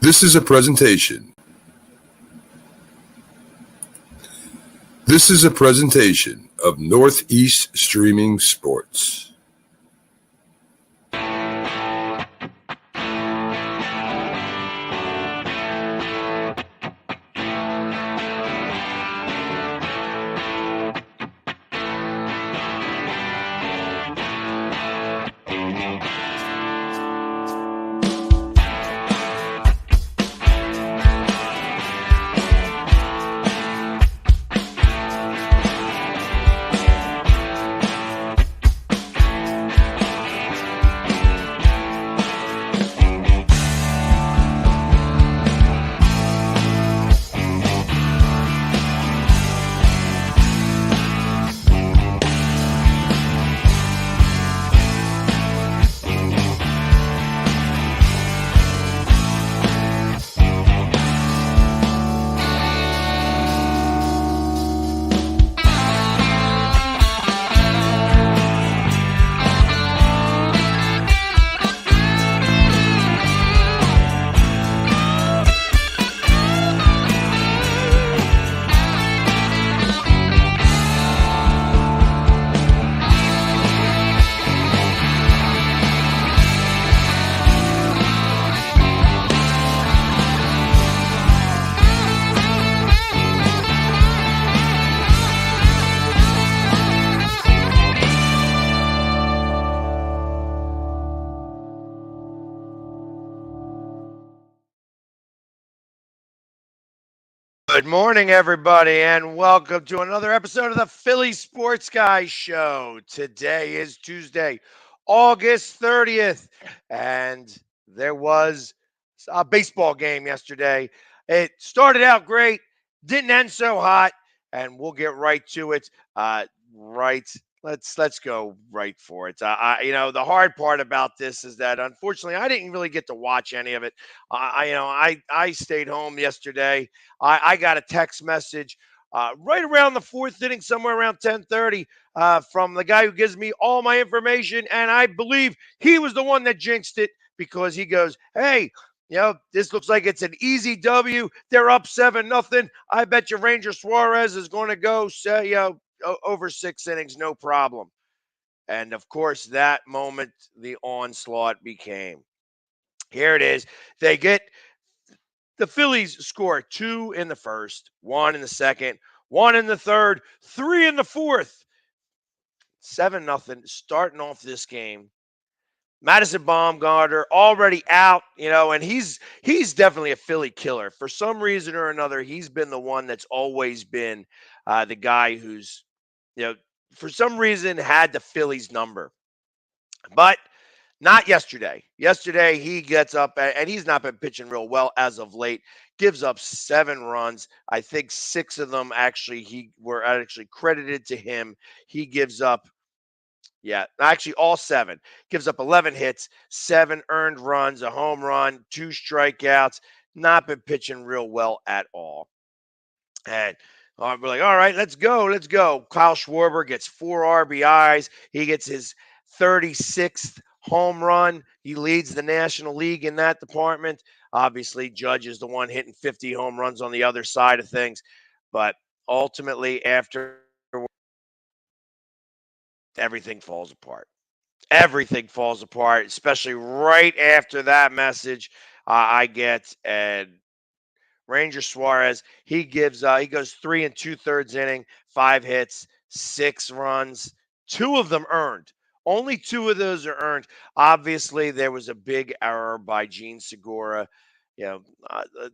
This is a presentation. This is a presentation of Northeast Streaming Sports. Good morning, everybody, and welcome to another episode of the Philly Sports Guy Show. Today is Tuesday, August 30th, and there was a baseball game yesterday. It started out great, didn't end so hot, and we'll get right to it. Right, let's go right for it. The hard part about this is that unfortunately I didn't really get to watch any of it. I stayed home yesterday. I got a text message right around the fourth inning, somewhere around 10:30, from the guy who gives me all my information, and I believe he was the one that jinxed it because he goes, "Hey, this looks like it's an easy W. They're up 7-0. I bet you Ranger Suarez is going to go say, over 6 innings, no problem." And of course, that moment the onslaught became. Here it is. They get the Phillies score 2 in the first, 1 in the second, 1 in the third, 3 in the fourth. 7-0 starting off this game. Madison Baumgartner already out, and he's definitely a Philly killer. For some reason or another, he's been the one that's always been the guy who's, for some reason had the Phillies number. But not yesterday. Yesterday, he gets up, and he's not been pitching real well as of late. Gives up 7 runs. I think 6 of them were actually credited to him. He gives up, actually all 7. Gives up 11 hits, 7 earned runs, a home run, 2 strikeouts. Not been pitching real well at all. And we're like, all right, let's go. Kyle Schwarber gets 4 RBIs. He gets his 36th home run. He leads the National League in that department. Obviously, Judge is the one hitting 50 home runs on the other side of things. But ultimately, after everything falls apart. Everything falls apart, especially right after that message I get. And Ranger Suarez, he goes 3 2/3 inning, 5 hits, 6 runs, 2 of them earned. Only 2 of those are earned. Obviously, there was a big error by Gene Segura.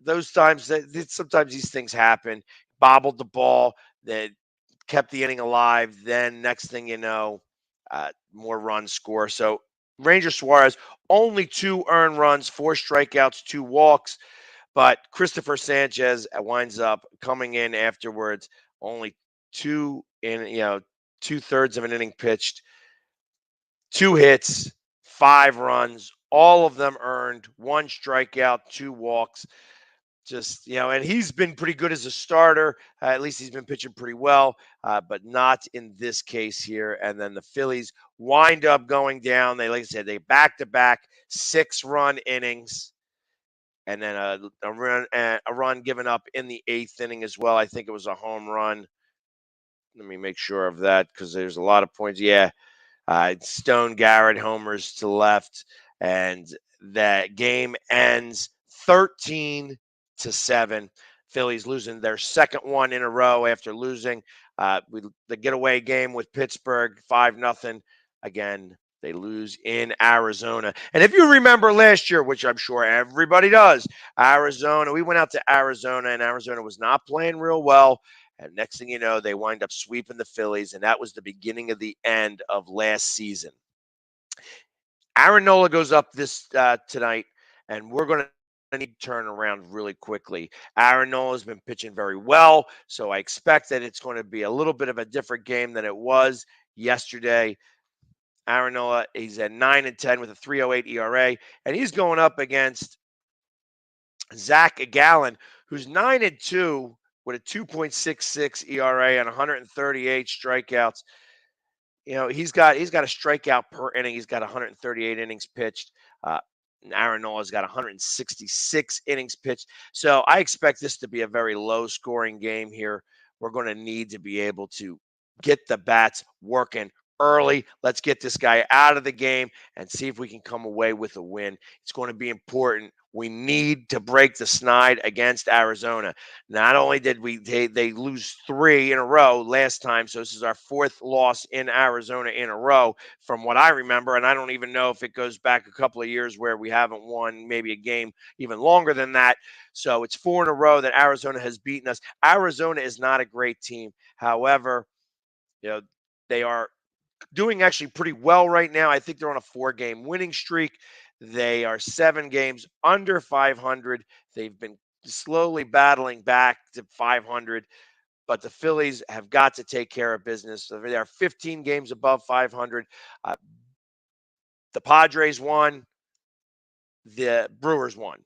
Those times sometimes these things happen. Bobbled the ball that kept the inning alive. Then next thing you know, more runs score. So Ranger Suarez only 2 earned runs, 4 strikeouts, 2 walks. But Christopher Sanchez winds up coming in afterwards, only 2/3 of an inning pitched, 2 hits, 5 runs, all of them earned, 1 strikeout, 2 walks. And he's been pretty good as a starter. At least he's been pitching pretty well, but not in this case here. And then the Phillies wind up going down. Like I said, they back-to-back 6-run innings. and then a run given up in the 8th inning as well. I think it was a home run. Let me make sure of that because there's a lot of points. Yeah, Stone Garrett homers to left, and that game ends 13-7. Phillies losing their second one in a row after losing the getaway game with Pittsburgh 5-0. Again, they lose in Arizona. And if you remember last year, which I'm sure everybody does, Arizona, we went out to Arizona, and Arizona was not playing real well. And next thing you know, they wind up sweeping the Phillies, and that was the beginning of the end of last season. Aaron Nola goes up this tonight, and we're going to need to turn around really quickly. Aaron Nola has been pitching very well, so I expect that it's going to be a little bit of a different game than it was yesterday. Aaron Nola, he's at 9-10 with a 3.08 ERA, and he's going up against Zach Gallen, who's 9-2 with a 2.66 ERA and 138 strikeouts. He's got a strikeout per inning. He's got 138 innings pitched. Aaron Nola's got 166 innings pitched. So I expect this to be a very low-scoring game here. We're going to need to be able to get the bats working early. Let's get this guy out of the game and see if we can come away with a win. It's going to be important. We need to break the snide against Arizona. Not only did they lose 3 in a row last time, so this is our 4th loss in Arizona in a row from what I remember, and I don't even know if it goes back a couple of years where we haven't won maybe a game even longer than that. So it's 4 in a row that Arizona has beaten us. Arizona is not a great team. However, they are doing actually pretty well right now. I think they're on a 4-game winning streak. They are 7 games under 500. They've been slowly battling back to 500, but the Phillies have got to take care of business. They are 15 games above 500. The Padres won. The Brewers won.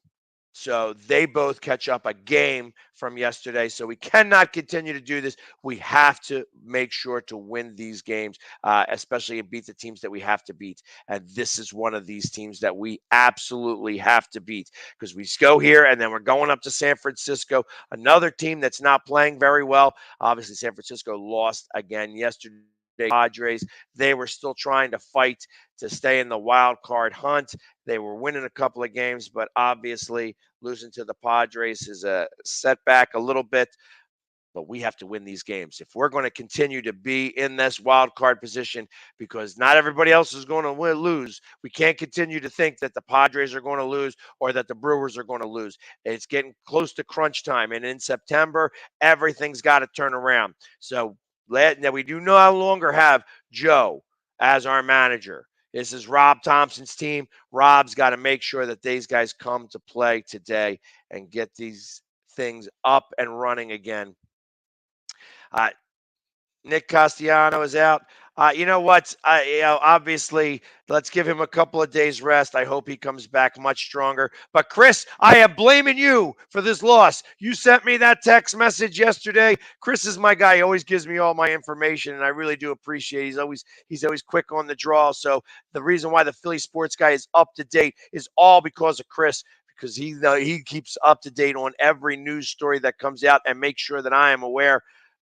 So they both catch up a game from yesterday. So we cannot continue to do this. We have to make sure to win these games, especially and beat the teams that we have to beat. And this is one of these teams that we absolutely have to beat because we go here and then we're going up to San Francisco, another team that's not playing very well. Obviously, San Francisco lost again yesterday. Padres, they were still trying to fight to stay in the wild card hunt. They were winning a couple of games, but obviously losing to the Padres is a setback a little bit. But we have to win these games if we're going to continue to be in this wild card position, because not everybody else is going to lose. We can't continue to think that the Padres are going to lose or that the Brewers are going to lose. It's getting close to crunch time, and in September, everything's got to turn around. So now we do no longer have Joe as our manager. This is Rob Thompson's team. Rob's got to make sure that these guys come to play today and get these things up and running again. Nick Castellano is out. You know what? Obviously, let's give him a couple of days rest. I hope he comes back much stronger. But Chris, I am blaming you for this loss. You sent me that text message yesterday. Chris is my guy. He always gives me all my information, and I really do appreciate it. He's always quick on the draw. So the reason why the Philly Sports Guy is up to date is all because of Chris, because he keeps up to date on every news story that comes out and makes sure that I am aware.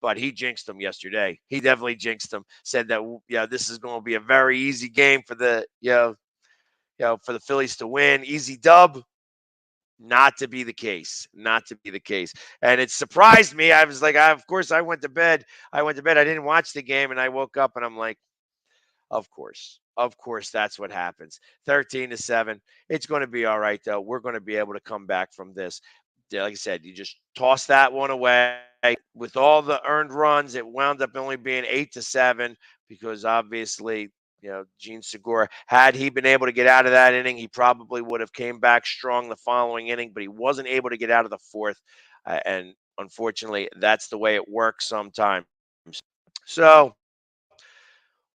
But he jinxed them yesterday. He definitely jinxed them. Said that this is going to be a very easy game for the for the Phillies to win, easy dub. Not to be the case. Not to be the case. And it surprised me. I was like, of course, I went to bed. I didn't watch the game, and I woke up and I'm like, of course, that's what happens. 13-7. It's going to be all right, though. We're going to be able to come back from this. Like I said, you just toss that one away. With all the earned runs, it wound up only being 8-7 because obviously, Gene Segura, had he been able to get out of that inning, he probably would have came back strong the following inning, but he wasn't able to get out of the 4th. And unfortunately, that's the way it works sometimes. So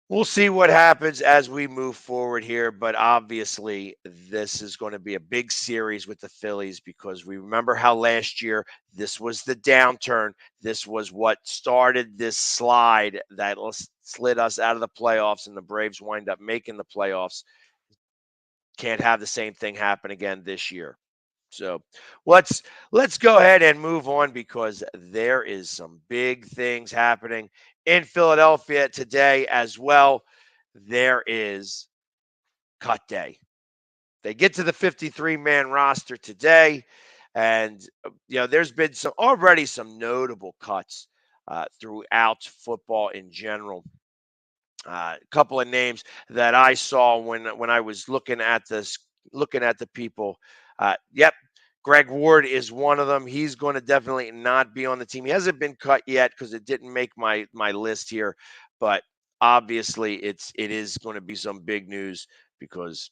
we'll see what happens as we move forward here, but obviously this is going to be a big series with the Phillies because we remember how last year this was the downturn. This was what started this slide that slid us out of the playoffs, and the Braves wind up making the playoffs. Can't have the same thing happen again this year. So let's go ahead and move on because there is some big things happening in Philadelphia today as well. There is cut day. They get to the 53-man roster today, and there's been some notable cuts throughout football in general. A couple of names that I saw when I was looking at the people. Yep, Greg Ward is one of them. He's going to definitely not be on the team. He hasn't been cut yet because it didn't make my list here, but obviously it is going to be some big news because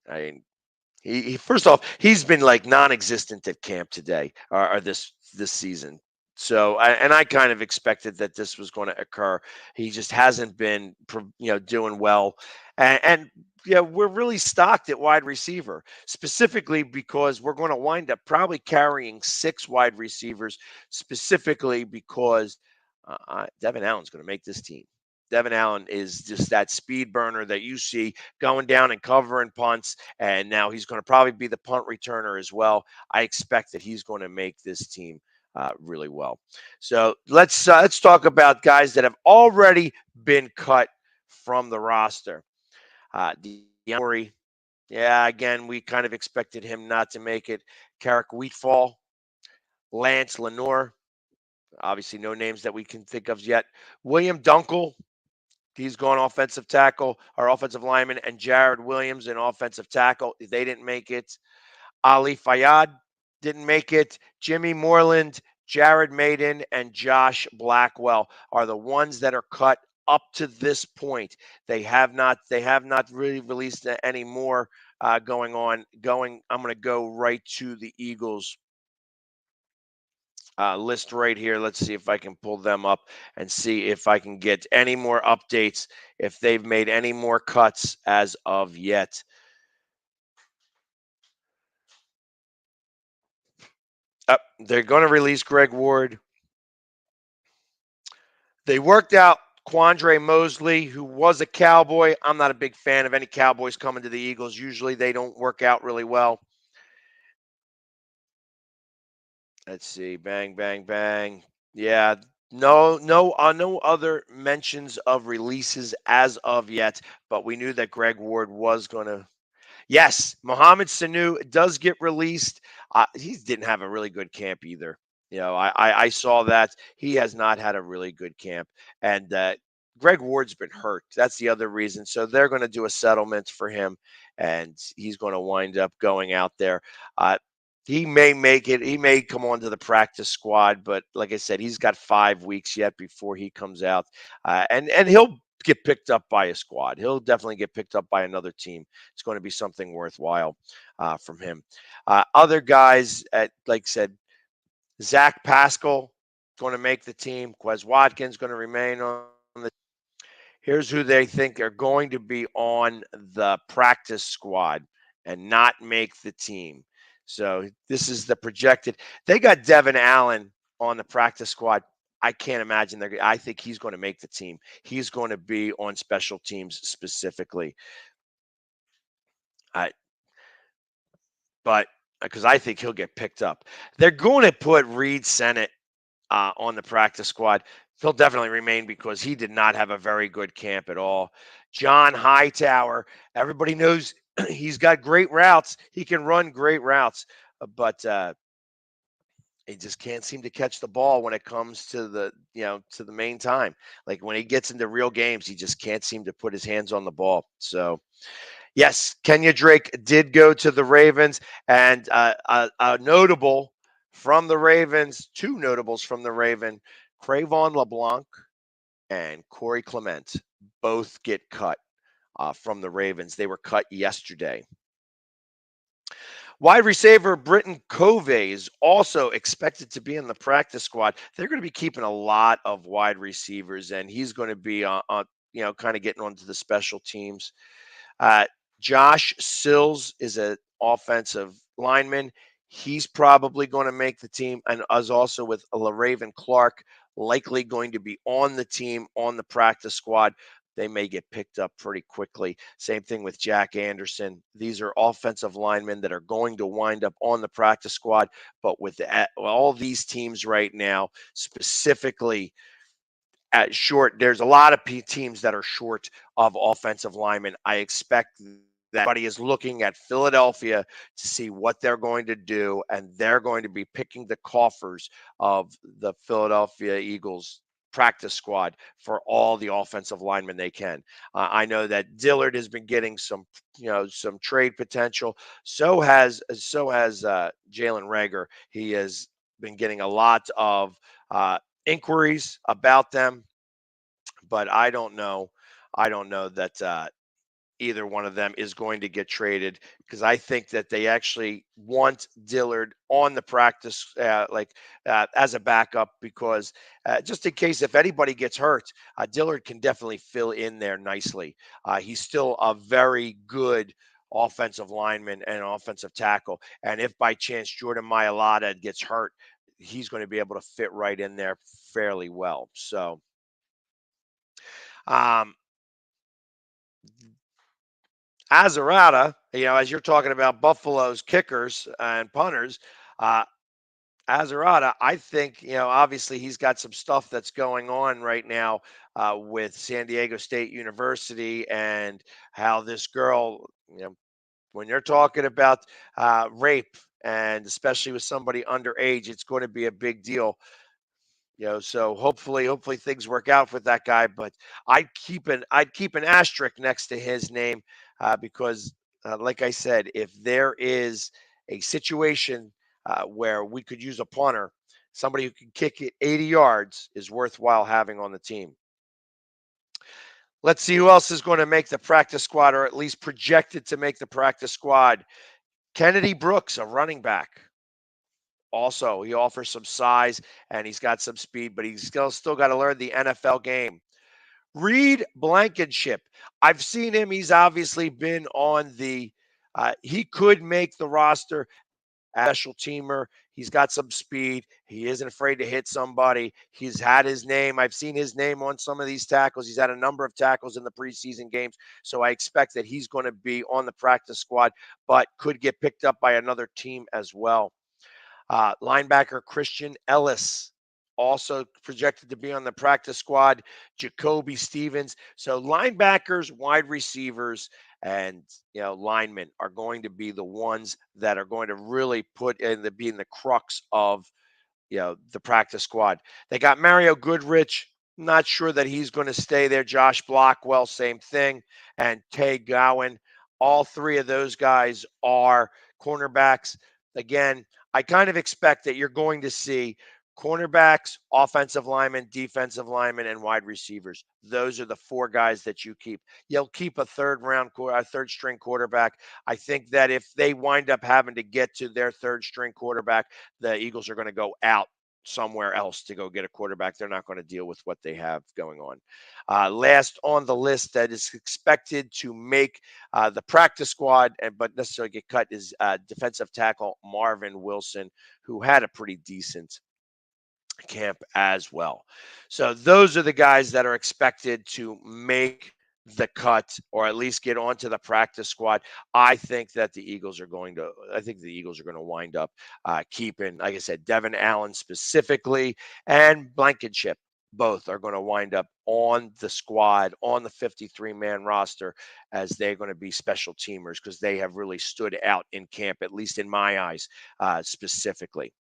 I mean, he first off, he's been like non-existent at camp today or this season. So, I kind of expected that this was going to occur. He just hasn't been, doing well, and yeah, we're really stocked at wide receiver, specifically because we're going to wind up probably carrying 6 wide receivers, specifically because Devin Allen's going to make this team. Devin Allen is just that speed burner that you see going down and covering punts, and now he's going to probably be the punt returner as well. I expect that he's going to make this team really well. So let's talk about guys that have already been cut from the roster. Deontay, yeah, again, we kind of expected him not to make it. Carrick Wheatfall, Lance Lenoir, obviously no names that we can think of yet. William Dunkel, he's gone offensive tackle, or offensive lineman, and Jared Williams, an offensive tackle. They didn't make it. Ali Fayyad didn't make it. Jimmy Moreland, Jared Maiden, and Josh Blackwell are the ones that are cut up to this point. They have not really released any more going on. I'm going to go right to the Eagles list right here. Let's see if I can pull them up and see if I can get any more updates, if they've made any more cuts as of yet. They're going to release Greg Ward. They worked out Quandre Mosley, who was a Cowboy. I'm not a big fan of any Cowboys coming to the Eagles. Usually they don't work out really well. Let's see. Bang, bang, bang. Yeah. No other mentions of releases as of yet, but we knew that Greg Ward was going to. Yes, Mohamed Sanu does get released. He didn't have a really good camp either. I saw that he has not had a really good camp, and Greg Ward's been hurt. That's the other reason. So they're going to do a settlement for him, and he's going to wind up going out there. He may make it. He may come onto the practice squad, but like I said, he's got 5 weeks yet before he comes out, and he'll get picked up by a squad. He'll definitely get picked up by another team. It's going to be something worthwhile from him. Other guys, like I said, Zach Pascal going to make the team. Quez Watkins going to remain on the. Here's who they think are going to be on the practice squad and not make the team. So this is the projected. They got Devin Allen on the practice squad. I can't imagine I think he's going to make the team. He's going to be on special teams specifically. But because I think he'll get picked up. They're going to put Reed Sennett on the practice squad. He'll definitely remain because he did not have a very good camp at all. John Hightower, everybody knows he's got great routes. He can run great routes, but he just can't seem to catch the ball when it comes to the main time. Like when he gets into real games, he just can't seem to put his hands on the ball. So, yes, Kenya Drake did go to the Ravens, and a notable from the Ravens, 2 notables from the Raven, Cravon LeBlanc and Corey Clement, both get cut from the Ravens. They were cut yesterday. Wide receiver Britton Covey is also expected to be in the practice squad. They're going to be keeping a lot of wide receivers, and he's going to be on kind of getting onto the special teams. Josh Sills is an offensive lineman. He's probably going to make the team, and as also with LaRaven Clark, likely going to be on the team on the practice squad. they may get picked up pretty quickly. Same thing with Jack Anderson. These are offensive linemen that are going to wind up on the practice squad. But with all these teams right now, specifically at short, there's a lot of teams that are short of offensive linemen. I expect that everybody is looking at Philadelphia to see what they're going to do, and they're going to be picking the coffers of the Philadelphia Eagles practice squad for all the offensive linemen they can. I know that Dillard has been getting some trade potential. So has Jalen Reagor. He has been getting a lot of inquiries about them, but I don't know that either one of them is going to get traded, because I think that they actually want Dillard on the practice as a backup, because just in case if anybody gets hurt, Dillard can definitely fill in there nicely. He's still a very good offensive lineman and offensive tackle, and if by chance Jordan Mailata gets hurt, he's going to be able to fit right in there fairly well. So Azarata, as you're talking about Buffalo's kickers and punters, Azarata, I think, obviously he's got some stuff that's going on right now with San Diego State University, and how this girl, when you're talking about rape, and especially with somebody underage, it's going to be a big deal. So hopefully things work out with that guy. But I'd keep an asterisk next to his name, because, like I said, if there is a situation where we could use a punter, somebody who can kick it 80 yards is worthwhile having on the team. Let's see who else is going to make the practice squad, or at least projected to make the practice squad. Kennedy Brooks, a running back. Also, he offers some size and he's got some speed, but he's still got to learn the NFL game. Reed Blankenship. I've seen him. He's obviously been on he could make the roster as a special teamer. He's got some speed. He isn't afraid to hit somebody. He's had his name. I've seen his name on some of these tackles. He's had a number of tackles in the preseason games. So I expect that he's going to be on the practice squad, but could get picked up by another team as well. Linebacker Christian Ellis, also projected to be on the practice squad. Jacoby Stevens. So linebackers, wide receivers, and linemen are going to be the ones that are going to really being the crux of the practice squad. They got Mario Goodrich. Not sure that he's going to stay there. Josh Blackwell, same thing, and Tay Gowan. All three of those guys are cornerbacks. Again, I kind of expect that you're going to see cornerbacks, offensive linemen, defensive linemen, and wide receivers. Those are the four guys that you keep. You'll keep a third string quarterback. I think that if they wind up having to get to their third string quarterback, the Eagles are going to go out somewhere else to go get a quarterback. They're not going to deal with what they have going on. Last on the list that is expected to make the practice squad but necessarily get cut is defensive tackle Marvin Wilson, who had a pretty decent camp as well. So those are the guys that are expected to make the cut, or at least get onto the practice squad. I think the Eagles are going to wind up keeping, like I said, Devin Allen specifically, and Blankenship. Both are going to wind up on the squad, on the 53-man roster, as they're going to be special teamers, because they have really stood out in camp, at least in my eyes, specifically.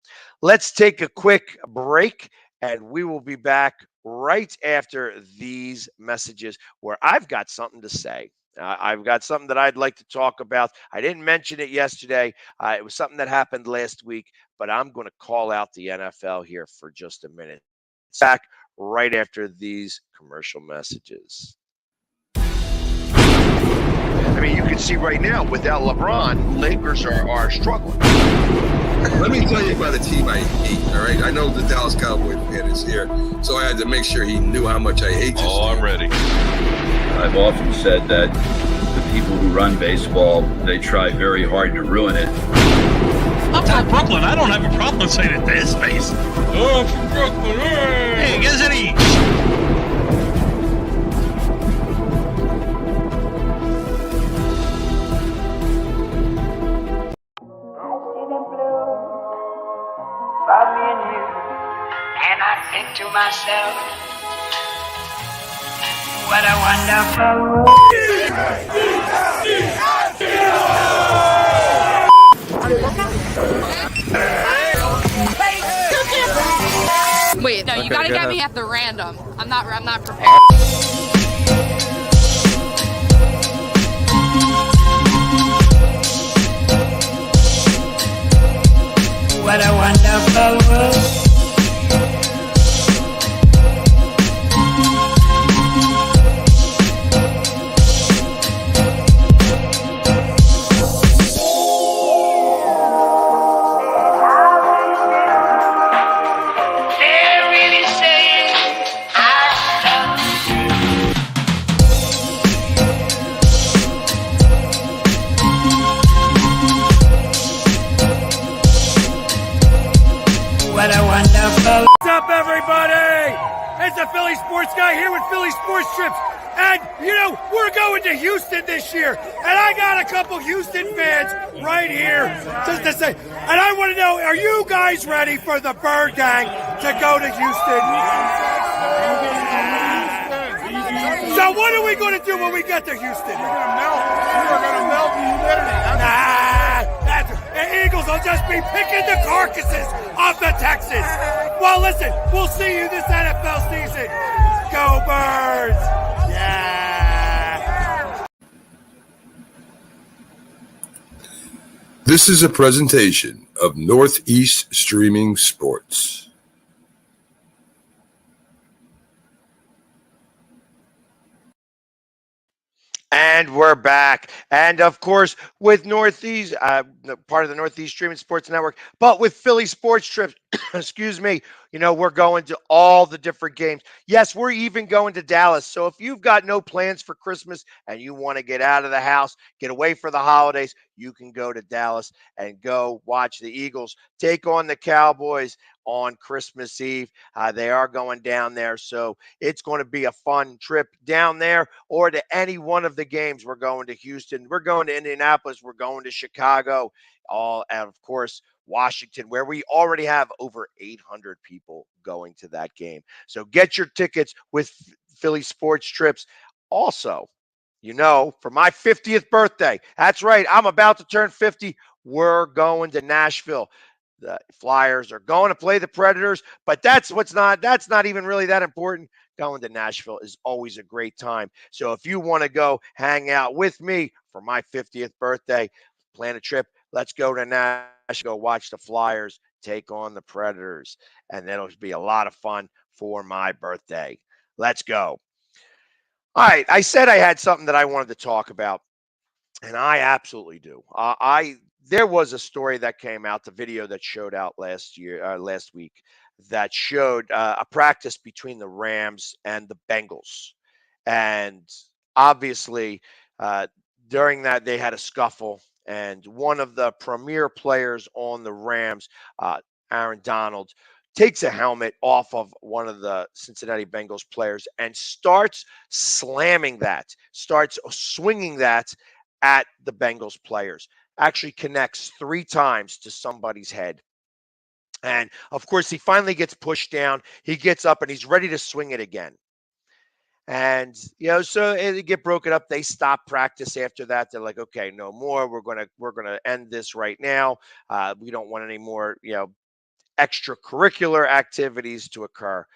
Let's take a quick break, and we will be back right after these messages, where I've got something to say. I've got something that I'd like to talk about. I didn't mention it yesterday. It was something that happened last week, but I'm going to call out the NFL here for just a minute. Back right after these commercial messages. I mean, you can see right now, without LeBron, Lakers are struggling. Let me tell you about a team I hate, all right? I know the Dallas Cowboy fan is here, so I had to make sure he knew how much I hate this team. I'm ready. I've often said that the people who run baseball, they try very hard to ruin it. I'm from Brooklyn. I don't have a problem saying it to his face. Oh, I'm from Brooklyn. Hey, get any. about me and you, and I think to myself, what a wonderful world. Wait, no, you gotta get me at the random. I'm not prepared. What a wonderful world. They're really saying I love you. What a wonderful. What's up, everybody? It's the Philly Sports Guy here with Philly Sports Trips. And, you know, we're going to Houston this year. And I got a couple Houston fans right here just to say, and I want to know, are you guys ready for the Bird Gang to go to Houston? So what are we going to do when we get to Houston? We're going to melt. We are going to melt the humidity. The Eagles will just be picking the carcasses off the Texans. Well, listen, we'll see you this NFL season. Go Birds! Yeah! This is a presentation of Northeast Streaming Sports. And we're back. And of course, with Northeast, part of the Northeast Streaming Sports Network, but with Philly Sports Trips, excuse me, you know, we're going to all the different games. Yes, we're even going to Dallas. So if you've got no plans for Christmas and you want to get out of the house, get away for the holidays, you can go to Dallas and go watch the Eagles take on the Cowboys on Christmas Eve. They are going down there. So it's going to be a fun trip down there or to any one of the games. We're going to Houston. We're going to Indianapolis. We're going to Chicago. And of course, Washington, where we already have over 800 people going to that game. So get your tickets with Philly Sports Trips. Also, you know, for my 50th birthday, that's right, I'm about to turn 50. We're going to Nashville. The Flyers are going to play the Predators, but that's not even really that important. Going to Nashville is always a great time. So if you want to go hang out with me for my 50th birthday, plan a trip. Let's go to Nashville, go watch the Flyers take on the Predators, and that'll be a lot of fun for my birthday. Let's go. All right, I said I had something that I wanted to talk about, and I absolutely do. There was a story that came out, the video that showed out last week, that showed a practice between the Rams and the Bengals. And obviously, during that, they had a scuffle. And one of the premier players on the Rams, Aaron Donald, takes a helmet off of one of the Cincinnati Bengals players and starts swinging that at the Bengals players. Actually connects 3 times to somebody's head. And of course, he finally gets pushed down. He gets up and he's ready to swing it again. And, you know, so it get broken up. They stop practice after that. They're like, okay, no more. We're gonna end this right now. We don't want any more, you know, extracurricular activities to occur.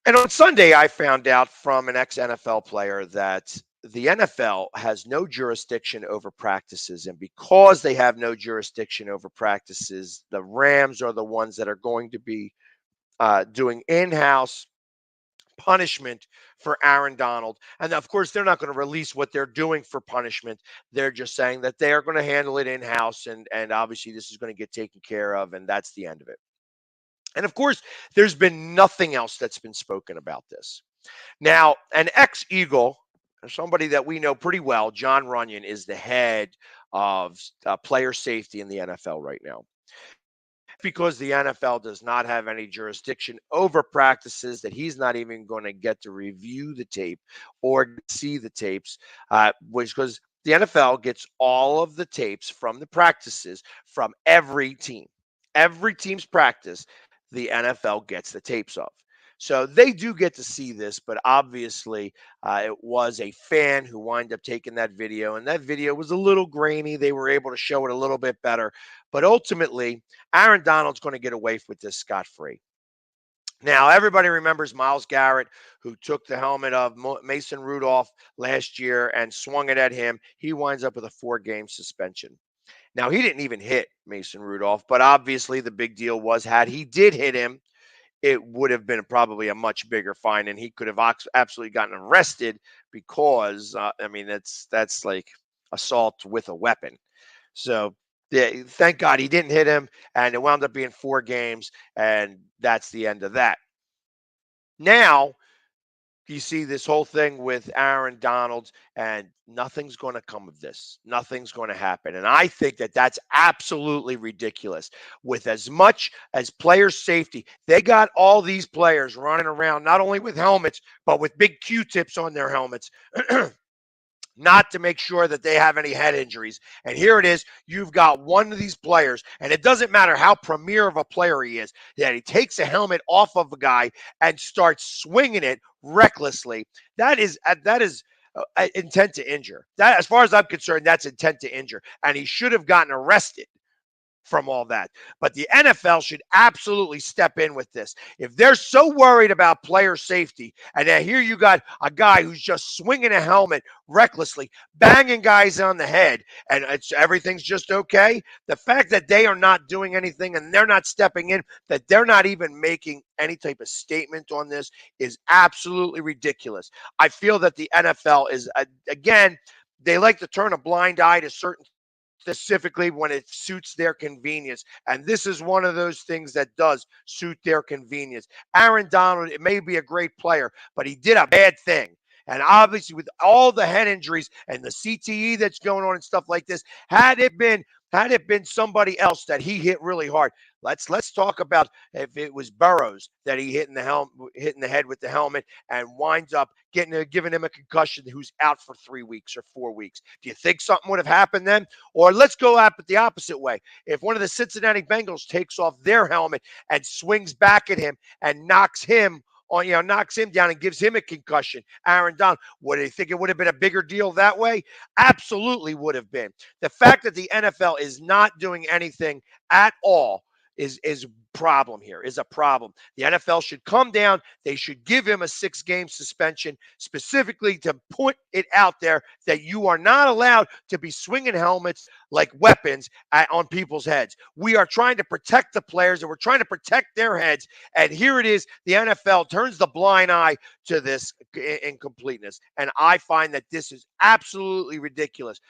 And on Sunday, I found out from an ex-NFL player that the NFL has no jurisdiction over practices. And because they have no jurisdiction over practices, the Rams are the ones that are going to be doing in-house punishment for Aaron Donald. And of course, they're not going to release what they're doing for punishment. They're just saying that they are going to handle it in-house. And obviously, this is going to get taken care of. And that's the end of it. And of course, there's been nothing else that's been spoken about this. Now, an ex-Eagle, somebody that we know pretty well, Jon Runyan, is the head of player safety in the NFL right now. Because the NFL does not have any jurisdiction over practices, that he's not even going to get to review the tape or see the tapes, which because the NFL gets all of the tapes from the practices from every team. every team's practice, the NFL gets the tapes of. So they do get to see this, but obviously it was a fan who wound up taking that video, and that video was a little grainy. They were able to show it a little bit better, but ultimately, Aaron Donald's going to get away with this scot-free. Now, everybody remembers Myles Garrett, who took the helmet of Mason Rudolph last year and swung it at him. He winds up with a 4-game suspension. Now, he didn't even hit Mason Rudolph, but obviously the big deal was had he did hit him, it would have been probably a much bigger fine, and he could have absolutely gotten arrested because, I mean, that's like assault with a weapon. So yeah, thank God he didn't hit him, and it wound up being 4 games, and that's the end of that. Now, you see this whole thing with Aaron Donald, and nothing's going to come of this. Nothing's going to happen. And I think that that's absolutely ridiculous. With as much as player safety, they got all these players running around, not only with helmets, but with big Q-tips on their helmets. Not to make sure that they have any head injuries. And here it is. You've got one of these players, and it doesn't matter how premier of a player he is, that he takes a helmet off of a guy and starts swinging it recklessly. That is intent to injure. That, as far as I'm concerned, that's intent to injure. And he should have gotten arrested from all that. But the NFL should absolutely step in with this. If they're so worried about player safety, and then here you got a guy who's just swinging a helmet recklessly, banging guys on the head, and everything's just okay, the fact that they are not doing anything and they're not stepping in, that they're not even making any type of statement on this is absolutely ridiculous. I feel that the NFL is, again, they like to turn a blind eye to certain specifically when it suits their convenience. And this is one of those things that does suit their convenience. Aaron Donald, it may be a great player, but he did a bad thing. And obviously, with all the head injuries and the CTE that's going on and stuff like this, had it been somebody else that he hit really hard, let's talk about if it was Burrows that he hit in the head with the helmet and winds up giving him a concussion, who's out for 3 weeks or 4 weeks. Do you think something would have happened then? Or let's go at it the opposite way. If one of the Cincinnati Bengals takes off their helmet and swings back at him and knocks him down and gives him a concussion, Aaron Donald, would you think it would have been a bigger deal that way? Absolutely would have been. The fact that the NFL is not doing anything at all is a problem. The NFL should come down. They should give him a 6-game suspension, specifically to put it out there that you are not allowed to be swinging helmets like weapons on people's heads. We are trying to protect the players, and we're trying to protect their heads. And here it is. The NFL turns the blind eye to this incompleteness. And I find that this is absolutely ridiculous.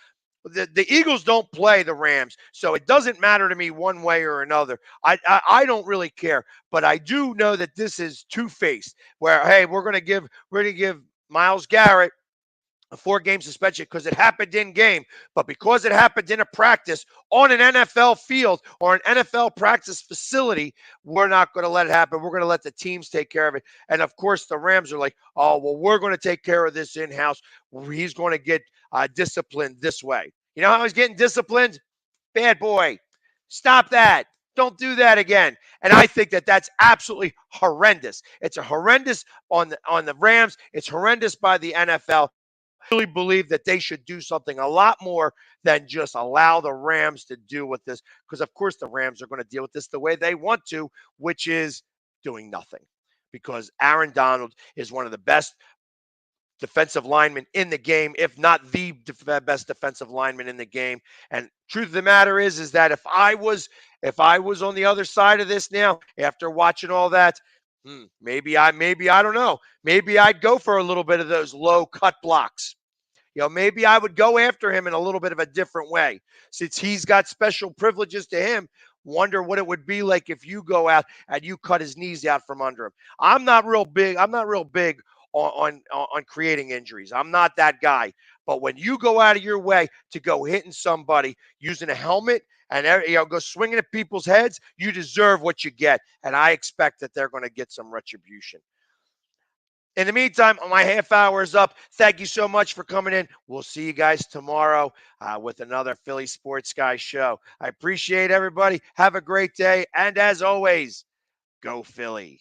The Eagles don't play the Rams, so it doesn't matter to me one way or another. I don't really care, but I do know that this is two-faced. Where hey, we're gonna give Myles Garrett a 4-game suspension because it happened in game, but because it happened in a practice on an NFL field or an NFL practice facility, we're not going to let it happen. We're going to let the teams take care of it. And of course, the Rams are like, oh, well, we're going to take care of this in-house. He's going to get disciplined this way. You know how he's getting disciplined? Bad boy. Stop that. Don't do that again. And I think that that's absolutely horrendous. It's a horrendous on the Rams. It's horrendous by the NFL. I really believe that they should do something a lot more than just allow the Rams to deal with this, because of course the Rams are going to deal with this the way they want to, which is doing nothing, because Aaron Donald is one of the best defensive linemen in the game, if not the best defensive lineman in the game. And truth of the matter is that if I was on the other side of this now, after watching all that, maybe I don't know. Maybe I'd go for a little bit of those low cut blocks. Maybe I would go after him in a little bit of a different way. Since he's got special privileges to him, wonder what it would be like if you go out and you cut his knees out from under him. I'm not real big on creating injuries. I'm not that guy. But when you go out of your way to go hitting somebody using a helmet and go swinging at people's heads, you deserve what you get. And I expect that they're going to get some retribution. In the meantime, my half hour is up. Thank you so much for coming in. We'll see you guys tomorrow with another Philly Sports Guy show. I appreciate everybody. Have a great day. And as always, go Philly.